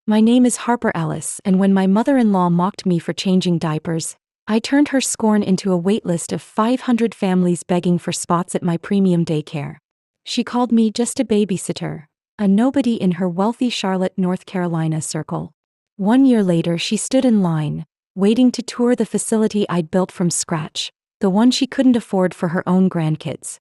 My name is Harper Ellis, and when my mother-in-law mocked me for changing diapers, I turned her scorn into a waitlist of 500 families begging for spots at my premium daycare. She called me just a babysitter, a nobody in her wealthy Charlotte, North Carolina circle. 1 year later, she stood in line, waiting to tour the facility I'd built from scratch, the one she couldn't afford for her own grandkids.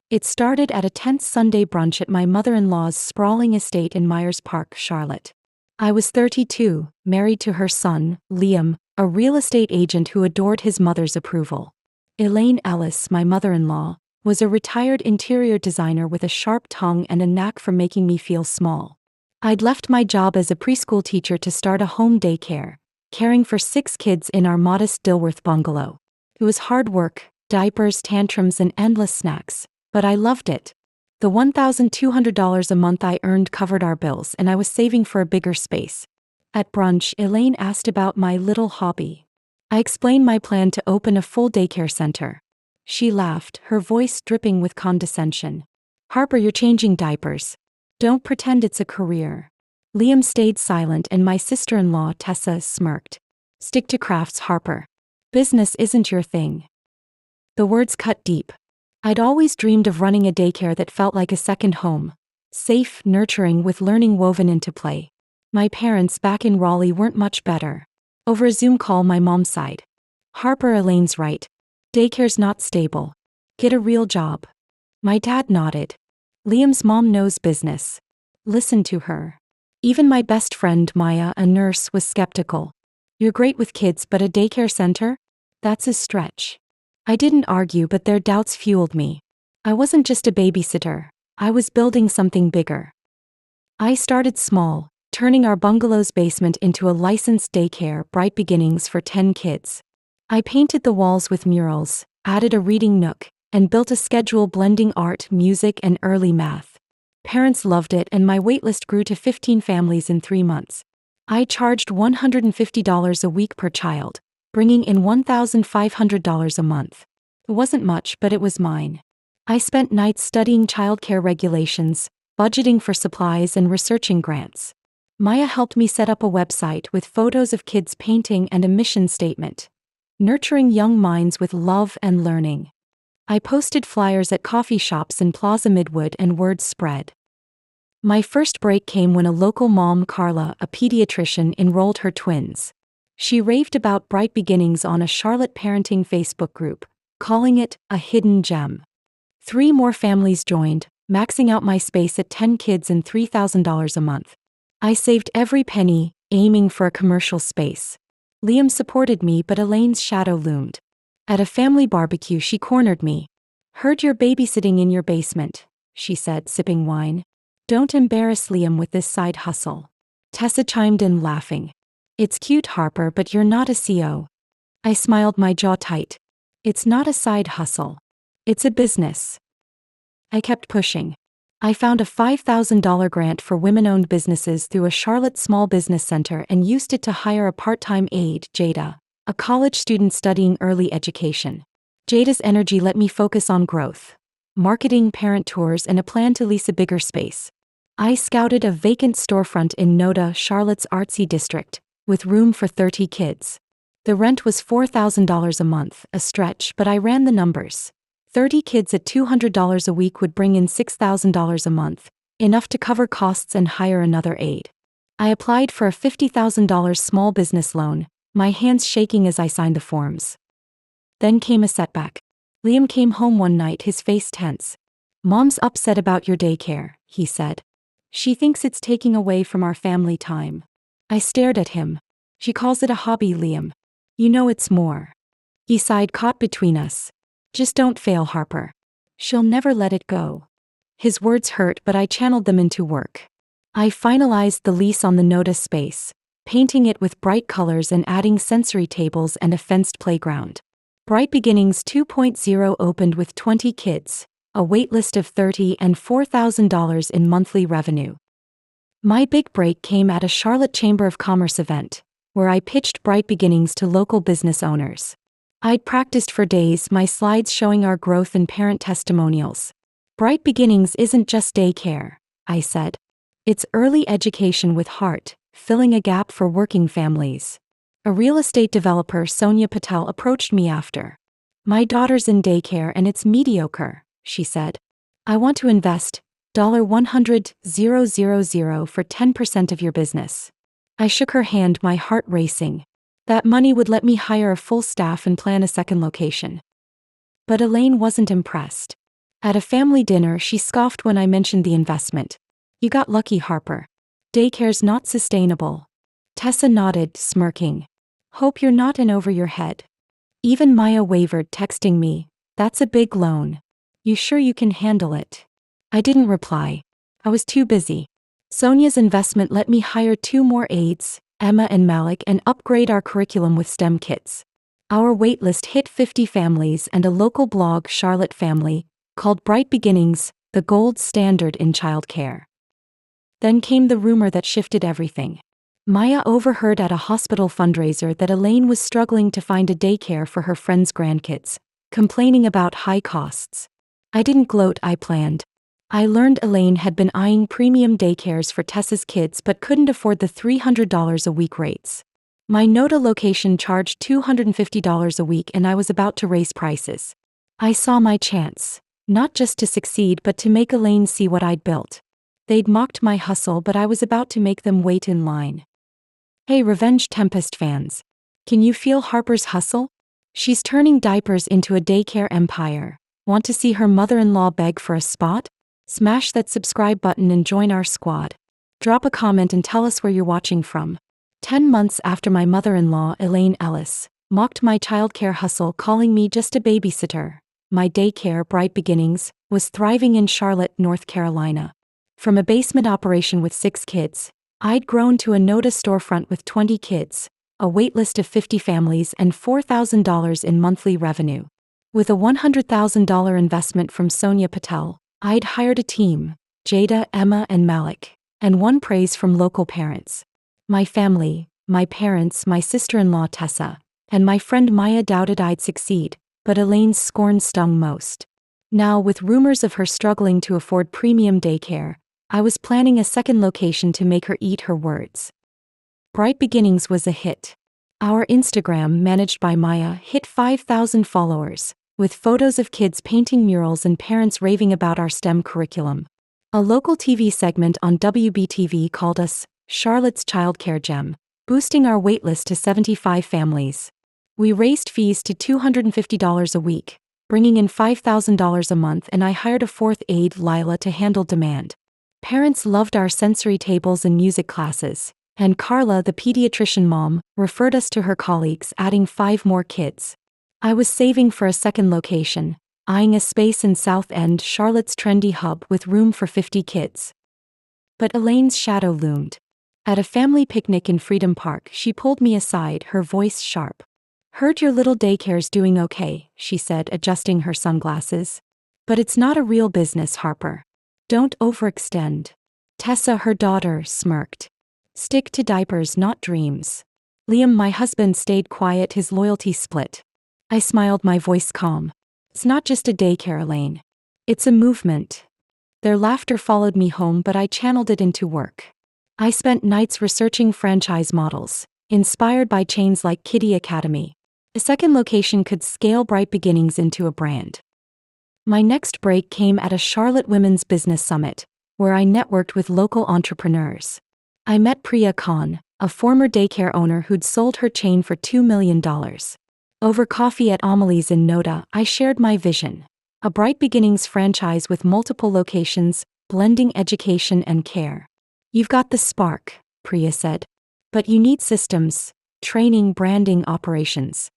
It started at a tense Sunday brunch at my mother-in-law's sprawling estate in Myers Park, Charlotte. I was 32, married to her son, Liam, a real estate agent who adored his mother's approval. Elaine Ellis, my mother-in-law, was a retired interior designer with a sharp tongue and a knack for making me feel small. I'd left my job as a preschool teacher to start a home daycare, caring for 6 kids in our modest Dilworth bungalow. It was hard work, diapers, tantrums, and endless snacks, but I loved it. The $1,200 a month I earned covered our bills, and I was saving for a bigger space. At brunch, Elaine asked about my little hobby. I explained my plan to open a full daycare center. She laughed, her voice dripping with condescension. "Harper, you're changing diapers. Don't pretend it's a career." Liam stayed silent, and my sister-in-law, Tessa, smirked. "Stick to crafts, Harper. Business isn't your thing." The words cut deep. I'd always dreamed of running a daycare that felt like a second home. Safe, nurturing, with learning woven into play. My parents back in Raleigh weren't much better. Over a Zoom call, my mom sighed. "Harper, Elaine's right. Daycare's not stable. Get a real job." My dad nodded. "Liam's mom knows business. Listen to her." Even my best friend, Maya, a nurse, was skeptical. "You're great with kids, but a daycare center? That's a stretch." I didn't argue, but their doubts fueled me. I wasn't just a babysitter. I was building something bigger. I started small, turning our bungalow's basement into a licensed daycare, Bright Beginnings, for 10 kids. I painted the walls with murals, added a reading nook, and built a schedule blending art, music, and early math. Parents loved it, and my waitlist grew to 15 families in 3 months. I charged $150 a week per child, bringing in $1,500 a month. It wasn't much, but it was mine. I spent nights studying childcare regulations, budgeting for supplies, and researching grants. Maya helped me set up a website with photos of kids painting and a mission statement: nurturing young minds with love and learning. I posted flyers at coffee shops in Plaza Midwood, and word spread. My first break came when a local mom, Carla, a pediatrician, enrolled her twins. She raved about Bright Beginnings on a Charlotte parenting Facebook group, calling it a hidden gem. 3 more families joined, maxing out my space at 10 kids and $3,000 a month. I saved every penny, aiming for a commercial space. Liam supported me, but Elaine's shadow loomed. At a family barbecue, she cornered me. "Heard you're babysitting in your basement," she said, sipping wine. "Don't embarrass Liam with this side hustle." Tessa chimed in, laughing. "It's cute, Harper, but you're not a CO." I smiled, my jaw tight. "It's not a side hustle. It's a business." I kept pushing. I found a $5,000 grant for women-owned businesses through a Charlotte small business center and used it to hire a part-time aide, Jada, a college student studying early education. Jada's energy let me focus on growth, marketing, parent tours, and a plan to lease a bigger space. I scouted a vacant storefront in Noda, Charlotte's artsy district, with room for 30 kids. The rent was $4,000 a month, a stretch, but I ran the numbers. 30 kids at $200 a week would bring in $6,000 a month, enough to cover costs and hire another aide. I applied for a $50,000 small business loan, my hands shaking as I signed the forms. Then came a setback. Liam came home one night, his face tense. "Mom's upset about your daycare," he said. "She thinks it's taking away from our family time." I stared at him. "She calls it a hobby, Liam. You know it's more." He sighed, caught between us. "Just don't fail, Harper. She'll never let it go." His words hurt, but I channeled them into work. I finalized the lease on the Noda space, painting it with bright colors and adding sensory tables and a fenced playground. Bright Beginnings 2.0 opened with 20 kids, a waitlist of 30, and $4,000 in monthly revenue. My big break came at a Charlotte Chamber of Commerce event, where I pitched Bright Beginnings to local business owners. I'd practiced for days, my slides showing our growth and parent testimonials. "Bright Beginnings isn't just daycare," I said. "It's early education with heart, filling a gap for working families. A real estate developer, Sonia Patel, approached me after. My daughter's in daycare and it's mediocre, she said. I want to invest $100,000 for 10% of your business. I shook her hand, my heart racing. That money would let me hire a full staff and plan a second location. But Elaine wasn't impressed. At a family dinner, she scoffed when I mentioned the investment. You got lucky, Harper. Daycare's not sustainable. Tessa nodded, smirking. Hope you're not in over your head. Even Maya wavered, texting me, that's a big loan. You sure you can handle it? I didn't reply. I was too busy. Sonia's investment let me hire 2 more aides, Emma and Malik, and upgrade our curriculum with STEM kits. Our waitlist hit 50 families, and a local blog, Charlotte Family, called Bright Beginnings the gold standard in childcare. Then came the rumor that shifted everything. Maya overheard at a hospital fundraiser that Elaine was struggling to find a daycare for her friends' grandkids, complaining about high costs. I didn't gloat, I planned. I learned Elaine had been eyeing premium daycares for Tessa's kids but couldn't afford the $300 a week rates. My Noda location charged $250 a week and I was about to raise prices. I saw my chance, not just to succeed but to make Elaine see what I'd built. They'd mocked my hustle, but I was about to make them wait in line. Hey Revenge Tempest fans. Can you feel Harper's hustle? She's turning diapers into a daycare empire. Want to see her mother-in-law beg for a spot? Smash that subscribe button and join our squad. Drop a comment and tell us where you're watching from. 10 months after my mother-in-law, Elaine Ellis, mocked my childcare hustle, calling me just a babysitter, My Daycare, Bright Beginnings, was thriving in Charlotte, North Carolina. From a basement operation with 6 kids, I'd grown to a Noda storefront with 20 kids, a waitlist of 50 families, and $4,000 in monthly revenue. With a $100,000 investment from Sonia Patel, I'd hired a team, Jada, Emma, and Malik, and won praise from local parents. My family, my parents, my sister-in-law Tessa, and my friend Maya doubted I'd succeed, but Elaine's scorn stung most. Now, with rumors of her struggling to afford premium daycare, I was planning a second location to make her eat her words. Bright Beginnings was a hit. Our Instagram, managed by Maya, hit 5,000 followers, with photos of kids painting murals and parents raving about our STEM curriculum. A local TV segment on WBTV called us Charlotte's Childcare Gem, boosting our waitlist to 75 families. We raised fees to $250 a week, bringing in $5,000 a month, and I hired a 4th aide, Lila, to handle demand. Parents loved our sensory tables and music classes, and Carla, the pediatrician mom, referred us to her colleagues, adding 5 more kids. I was saving for a second location, eyeing a space in South End, Charlotte's trendy hub with room for 50 kids. But Elaine's shadow loomed. At a family picnic in Freedom Park, she pulled me aside, her voice sharp. Heard your little daycare's doing okay, she said, adjusting her sunglasses. But it's not a real business, Harper. Don't overextend. Tessa, her daughter, smirked. Stick to diapers, not dreams. Liam, my husband, stayed quiet, his loyalty split. I smiled, my voice calm. It's not just a daycare, Elaine. It's a movement. Their laughter followed me home, but I channeled it into work. I spent nights researching franchise models, inspired by chains like Kiddie Academy. A second location could scale Bright Beginnings into a brand. My next break came at a Charlotte Women's Business Summit, where I networked with local entrepreneurs. I met Priya Khan, a former daycare owner who'd sold her chain for $2 million. Over coffee at Amelie's in Noda, I shared my vision. A Bright Beginnings franchise with multiple locations, blending education and care. You've got the spark, Priya said. But you need systems, training, branding, operations.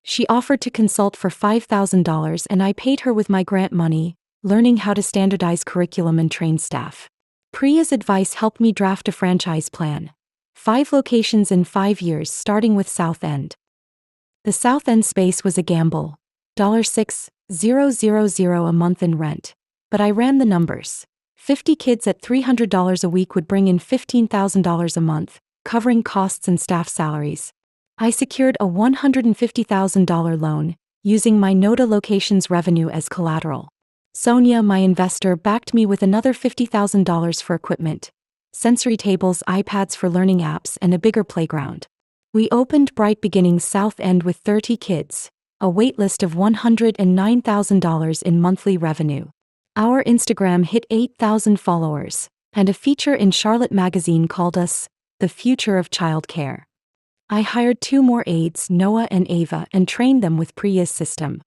She offered to consult for $5,000 and I paid her with my grant money, learning how to standardize curriculum and train staff. Priya's advice helped me draft a franchise plan. 5 locations in 5 years, starting with South End. The South End space was a gamble, $6,000 a month in rent. But I ran the numbers. 50 kids at $300 a week would bring in $15,000 a month, covering costs and staff salaries. I secured a $150,000 loan, using my Noda location's revenue as collateral. Sonia, my investor, backed me with another $50,000 for equipment, sensory tables, iPads for learning apps, and a bigger playground. We opened Bright Beginnings South End with 30 kids, a waitlist of $109,000 in monthly revenue. Our Instagram hit 8,000 followers, and a feature in Charlotte magazine called us the future of childcare. I hired 2 more aides, Noah and Ava, and trained them with Priya's system.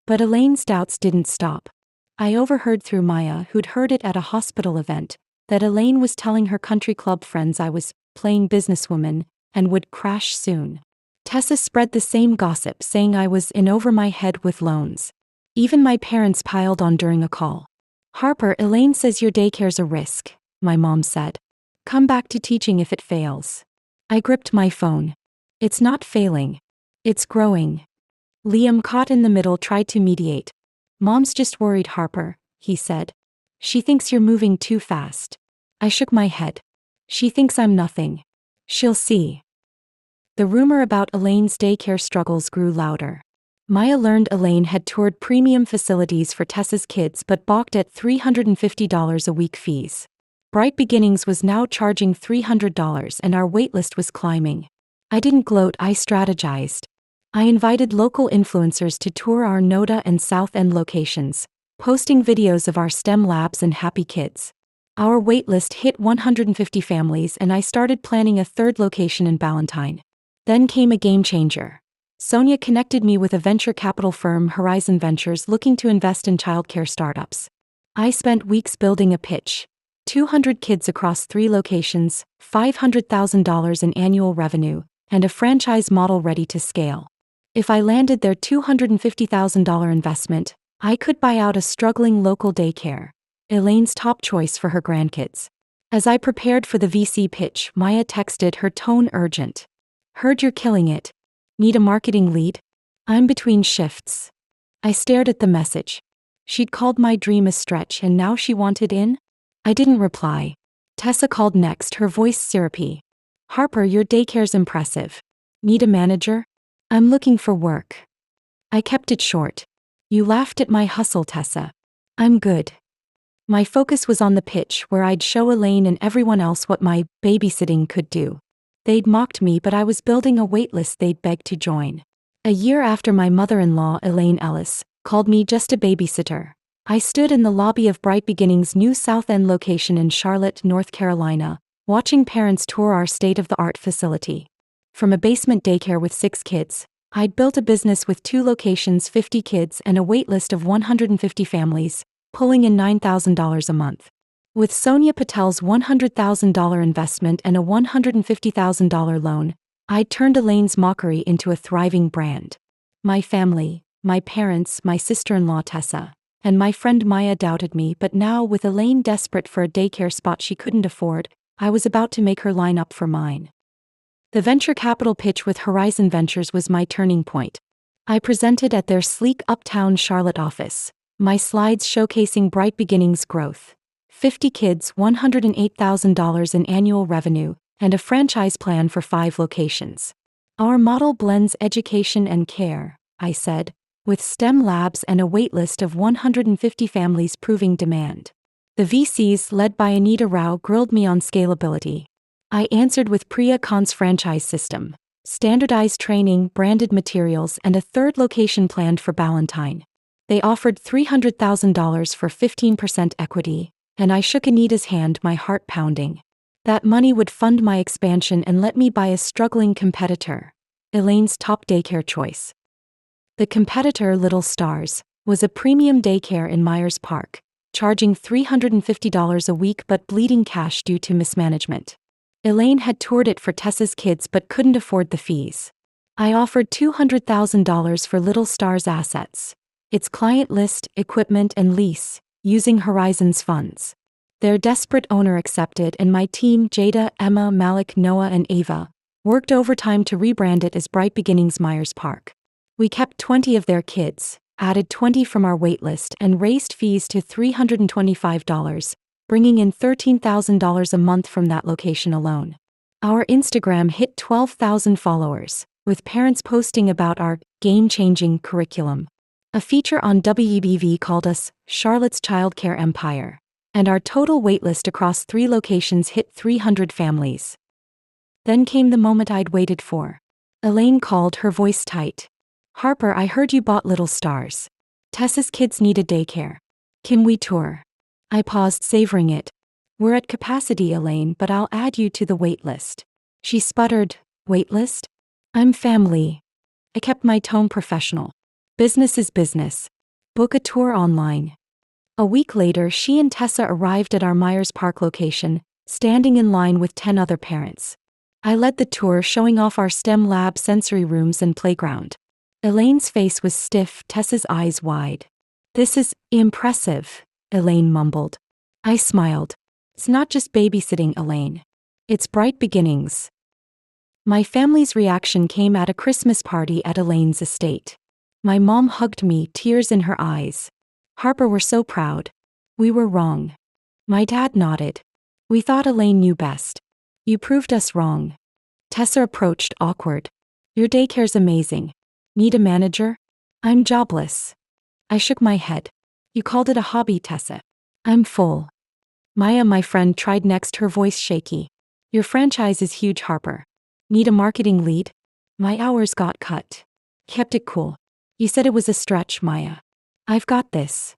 But Elaine's doubts didn't stop. I overheard through Maya, who'd heard it at a hospital event, that Elaine was telling her country club friends I was playing businesswoman and would crash soon. Tessa spread the same gossip, saying I was in over my head with loans. Even my parents piled on during a call. Harper, Elaine says your daycare's a risk, my mom said. Come back to teaching if it fails. I gripped my phone. It's not failing. It's growing. Liam, caught in the middle, tried to mediate. Mom's just worried, Harper, he said. She thinks you're moving too fast. I shook my head. She thinks I'm nothing. She'll see. The rumor about Elaine's daycare struggles grew louder. Maya learned Elaine had toured premium facilities for Tessa's kids but balked at $350 a week fees. Bright Beginnings was now charging $300 and our waitlist was climbing. I didn't gloat, I strategized. I invited local influencers to tour our Noda and South End locations, posting videos of our STEM labs and happy kids. Our waitlist hit 150 families and I started planning a 3rd location in Ballantyne. Then came a game changer. Sonia connected me with a venture capital firm, Horizon Ventures, looking to invest in childcare startups. I spent weeks building a pitch. 200 kids across 3 locations, $500,000 in annual revenue, and a franchise model ready to scale. If I landed their $250,000 investment, I could buy out a struggling local daycare, Elaine's top choice for her grandkids. As I prepared for the VC pitch, Maya texted, her tone urgent. Heard you're killing it. Need a marketing lead? I'm between shifts. I stared at the message. She'd called my dream a stretch and now she wanted in? I didn't reply. Tessa called next, her voice syrupy. Harper, your daycare's impressive. Need a manager? I'm looking for work. I kept it short. You laughed at my hustle, Tessa. I'm good. My focus was on the pitch, where I'd show Elaine and everyone else what my babysitting could do. They'd mocked me, but I was building a waitlist they'd beg to join. A year after my mother-in-law, Harper Ellis, called me just a babysitter, I stood in the lobby of Bright Beginnings' new South End location in Charlotte, North Carolina, watching parents tour our state-of-the-art facility. From a basement daycare with 6 kids, I'd built a business with 2 locations, 50 kids, and a waitlist of 150 families, pulling in $9,000 a month. With Sonia Patel's $100,000 investment and a $150,000 loan, I'd turned Elaine's mockery into a thriving brand. My family, my parents, my sister-in-law Tessa, and my friend Maya doubted me, but now, with Elaine desperate for a daycare spot she couldn't afford, I was about to make her line up for mine. The venture capital pitch with Horizon Ventures was my turning point. I presented at their sleek uptown Charlotte office, my slides showcasing Bright Beginnings' growth. 50 kids, $108,000 in annual revenue, and a franchise plan for 5 locations. Our model blends education and care, I said, with STEM labs and a waitlist of 150 families proving demand. The VCs, led by Anita Rao, grilled me on scalability. I answered with Priya Khan's franchise system, standardized training, branded materials, and a 3rd location planned for Ballantyne. They offered $300,000 for 15% equity, and I shook Anita's hand, my heart pounding. That money would fund my expansion and let me buy a struggling competitor, Elaine's top daycare choice. The competitor, Little Stars, was a premium daycare in Myers Park, charging $350 a week but bleeding cash due to mismanagement. Elaine had toured it for Tessa's kids but couldn't afford the fees. I offered $200,000 for Little Star's assets, its client list, equipment, and lease, using Horizon's funds. Their desperate owner accepted, and my team, Jada, Emma, Malik, Noah, and Ava, worked overtime to rebrand it as Bright Beginnings Myers Park. We kept 20 of their kids, added 20 from our waitlist, and raised fees to $325, bringing in $13,000 a month from that location alone. Our Instagram hit 12,000 followers, with parents posting about our game-changing curriculum. A feature on WBV called us Charlotte's Childcare Empire, and our total waitlist across 3 locations hit 300 families. Then came the moment I'd waited for. Elaine called, her voice tight. "Harper, I heard you bought Little Stars. Tessa's kids need a daycare. Can we tour?" I paused, savoring it. "We're at capacity, Elaine, but I'll add you to the waitlist." She sputtered, "Waitlist? I'm family." I kept my tone professional. "Business is business. Book a tour online." A week later, she and Tessa arrived at our Myers Park location, standing in line with 10 other parents. I led the tour, showing off our STEM lab, sensory rooms, and playground. Elaine's face was stiff, Tessa's eyes wide. "This is impressive," Elaine mumbled. I smiled. "It's not just babysitting, Elaine. It's bright beginnings." My family's reaction came at a Christmas party at Elaine's estate. My mom hugged me, tears in her eyes. "Harper, we're so proud." "We were wrong." My dad nodded. "We thought Elaine knew best." "You proved us wrong." Tessa approached, awkward. "Your daycare's amazing. Need a manager?" "I'm jobless." I shook my head. "You called it a hobby, Tessa." "I'm full." Maya, my friend, tried next, her voice shaky. "Your franchise is huge, Harper. Need a marketing lead?" My hours got cut. Kept it cool. "You said it was a stretch, Maya." "I've got this."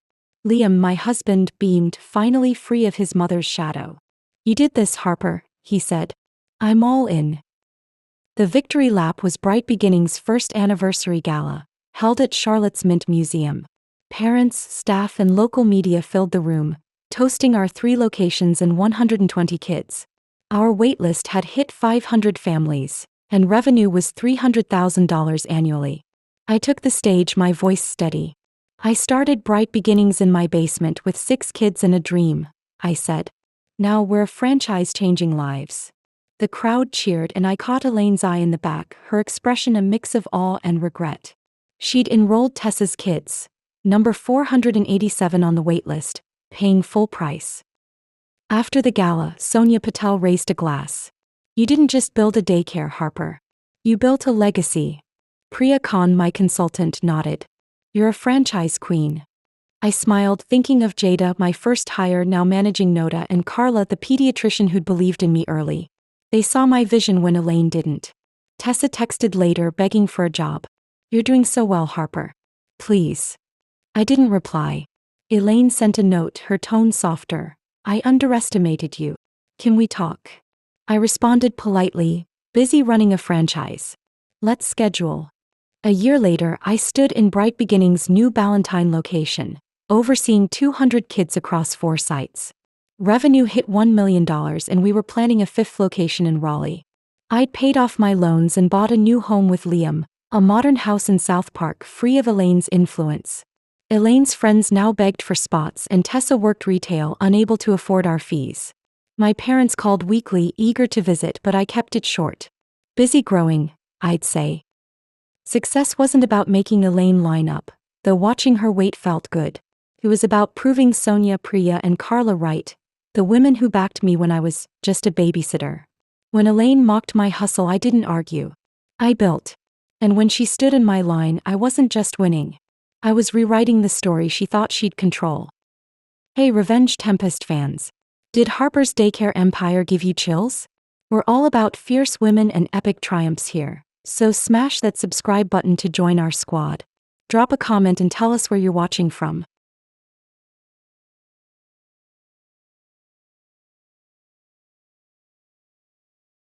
Liam, my husband, beamed, finally free of his mother's shadow. "You did this, Harper," he said. "I'm all in." The victory lap was Bright Beginnings' first anniversary gala, held at Charlotte's Mint Museum. Parents, staff, and local media filled the room, toasting our 3 locations and 120 kids. Our waitlist had hit 500 families, and revenue was $300,000 annually. I took the stage, my voice steady. "I started Bright Beginnings in my basement with 6 kids and a dream," I said. "Now we're a franchise changing lives." The crowd cheered, and I caught Elaine's eye in the back, her expression a mix of awe and regret. She'd enrolled Tessa's kids, number 487 on the waitlist, paying full price. After the gala, Sonia Patel raised a glass. "You didn't just build a daycare, Harper. You built a legacy." Priya Khan, my consultant, nodded. "You're a franchise queen." I smiled, thinking of Jada, my first hire, now managing Noda, and Carla, the pediatrician who'd believed in me early. They saw my vision when Elaine didn't. Tessa texted later, begging for a job. "You're doing so well, Harper. Please." I didn't reply. Elaine sent a note, her tone softer. "I underestimated you. Can we talk?" I responded politely, "Busy running a franchise. Let's schedule." A year later, I stood in Bright Beginnings' new Ballantine location, overseeing 200 kids across 4 sites. Revenue hit $1 million, and we were planning a 5th location in Raleigh. I'd paid off my loans and bought a new home with Liam, a modern house in South Park free of Elaine's influence. Elaine's friends now begged for spots, and Tessa worked retail, unable to afford our fees. My parents called weekly, eager to visit, but I kept it short. Busy growing, I'd say. Success wasn't about making Elaine line up, though watching her wait felt good. It was about proving Sonia, Priya, and Carla right, the women who backed me when I was just a babysitter. When Elaine mocked my hustle, I didn't argue. I built. And when she stood in my line, I wasn't just winning. I was rewriting the story she thought she'd control. Hey, Revenge Tempest fans. Did Harper's Daycare empire give you chills? We're all about fierce women and epic triumphs here, so smash that subscribe button to join our squad. Drop a comment and tell us where you're watching from.